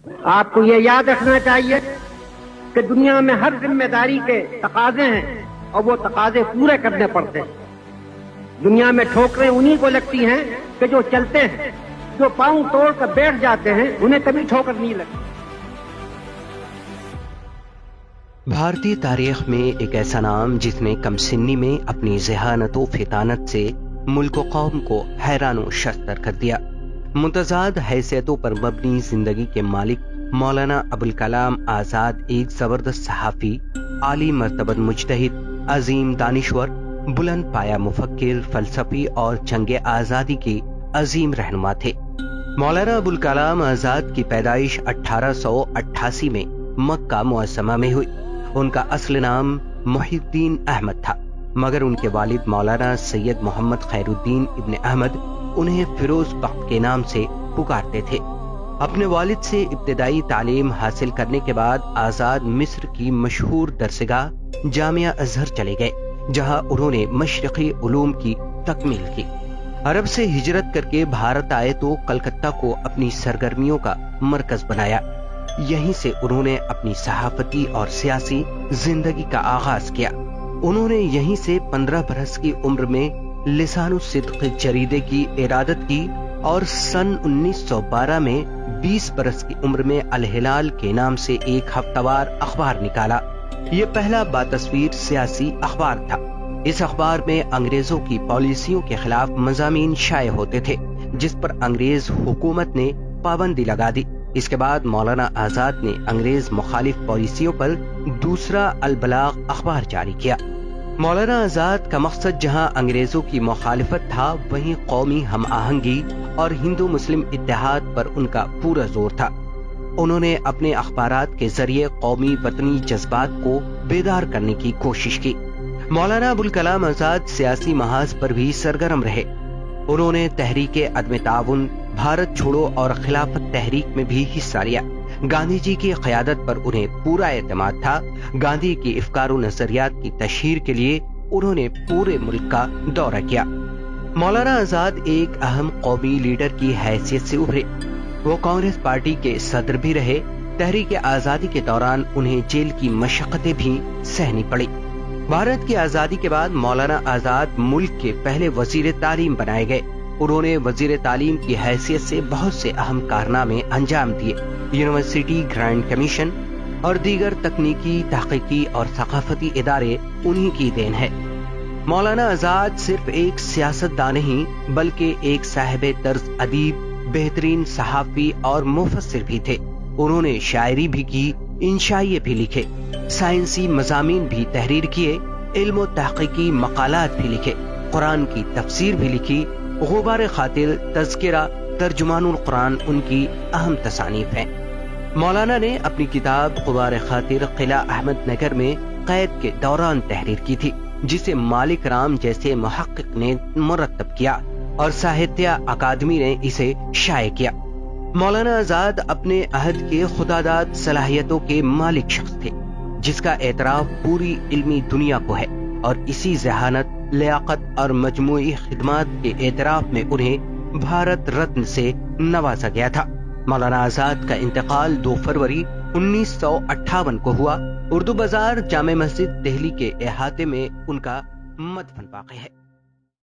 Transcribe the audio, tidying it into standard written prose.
آپ کو یہ یاد رکھنا چاہیے کہ دنیا میں ہر ذمہ داری کے تقاضے ہیں اور وہ تقاضے پورے کرنے پڑتے ہیں. دنیا میں ٹھوکریں انہی کو لگتی ہیں کہ جو چلتے ہیں. جو پاؤں توڑ کر بیٹھ جاتے ہیں انہیں کبھی ٹھوکر نہیں لگتی. بھارتی تاریخ میں ایک ایسا نام جس نے کم سنی میں اپنی ذہانت و فطانت سے ملک و قوم کو حیران و شستر کر دیا. متضاد حیثیتوں پر مبنی زندگی کے مالک مولانا ابوالکلام آزاد ایک زبردست صحافی، عالی مرتبہ مجتہد، عظیم دانشور، بلند پایا مفکر، فلسفی اور جنگ آزادی کے عظیم رہنما تھے. مولانا ابوالکلام آزاد کی پیدائش 1888 میں مکہ معظمہ میں ہوئی. ان کا اصل نام محی الدین احمد تھا، مگر ان کے والد مولانا سید محمد خیر الدین ابن احمد انہیں فیروز بخت کے نام سے پکارتے تھے. اپنے والد سے ابتدائی تعلیم حاصل کرنے کے بعد آزاد مصر کی مشہور درسگاہ جامعہ ازہر چلے گئے، جہاں انہوں نے مشرقی علوم کی تکمیل کی. عرب سے ہجرت کر کے بھارت آئے تو کلکتہ کو اپنی سرگرمیوں کا مرکز بنایا. یہیں سے انہوں نے اپنی صحافتی اور سیاسی زندگی کا آغاز کیا. انہوں نے یہیں سے 15 برس کی عمر میں لسان الصدق جریدے کی ارادت کی اور سن 1912 میں 20 برس کی عمر میں الہلال کے نام سے ایک ہفتہ وار اخبار نکالا. یہ پہلا باتصویر سیاسی اخبار تھا. اس اخبار میں انگریزوں کی پالیسیوں کے خلاف مضامین شائع ہوتے تھے، جس پر انگریز حکومت نے پابندی لگا دی. اس کے بعد مولانا آزاد نے انگریز مخالف پالیسیوں پر دوسرا البلاغ اخبار جاری کیا. مولانا آزاد کا مقصد جہاں انگریزوں کی مخالفت تھا، وہیں قومی ہم آہنگی اور ہندو مسلم اتحاد پر ان کا پورا زور تھا. انہوں نے اپنے اخبارات کے ذریعے قومی وطنی جذبات کو بیدار کرنے کی کوشش کی. مولانا ابوالکلام آزاد سیاسی محاذ پر بھی سرگرم رہے. انہوں نے تحریک عدم تعاون، بھارت چھوڑو اور خلافت تحریک میں بھی حصہ لیا. گاندھی جی کی قیادت پر انہیں پورا اعتماد تھا. گاندھی کی افکار و نظریات کی تشہیر کے لیے انہوں نے پورے ملک کا دورہ کیا. مولانا آزاد ایک اہم قومی لیڈر کی حیثیت سے ابھرے. وہ کانگریس پارٹی کے صدر بھی رہے. تحریک آزادی کے دوران انہیں جیل کی مشقتیں بھی سہنی پڑی. بھارت کی آزادی کے بعد مولانا آزاد ملک کے پہلے وزیر تعلیم بنائے گئے. انہوں نے وزیر تعلیم کی حیثیت سے بہت سے اہم کارنامے انجام دیے. یونیورسٹی گرانٹ کمیشن اور دیگر تکنیکی، تحقیقی اور ثقافتی ادارے انہی کی دین ہے. مولانا آزاد صرف ایک سیاستدان نہیں بلکہ ایک صاحب طرز ادیب، بہترین صحافی اور مفسر بھی تھے. انہوں نے شاعری بھی کی، انشائیے بھی لکھے، سائنسی مضامین بھی تحریر کیے، علم و تحقیقی مقالات بھی لکھے، قرآن کی تفسیر بھی لکھی. غبار خاطر، تذکرہ، ترجمان القرآن ان کی اہم تصانیف ہیں. مولانا نے اپنی کتاب غبار خاطر قلعہ احمد نگر میں قید کے دوران تحریر کی تھی، جسے مالک رام جیسے محقق نے مرتب کیا اور ساہتیہ اکادمی نے اسے شائع کیا. مولانا آزاد اپنے عہد کے خداداد صلاحیتوں کے مالک شخص تھے، جس کا اعتراف پوری علمی دنیا کو ہے، اور اسی ذہانت، لیاقت اور مجموعی خدمات کے اعتراف میں انہیں بھارت رتن سے نوازا گیا تھا. مولانا آزاد کا انتقال 2 فروری 1958 کو ہوا. اردو بازار جامع مسجد دہلی کے احاطے میں ان کا مدفن واقع ہے.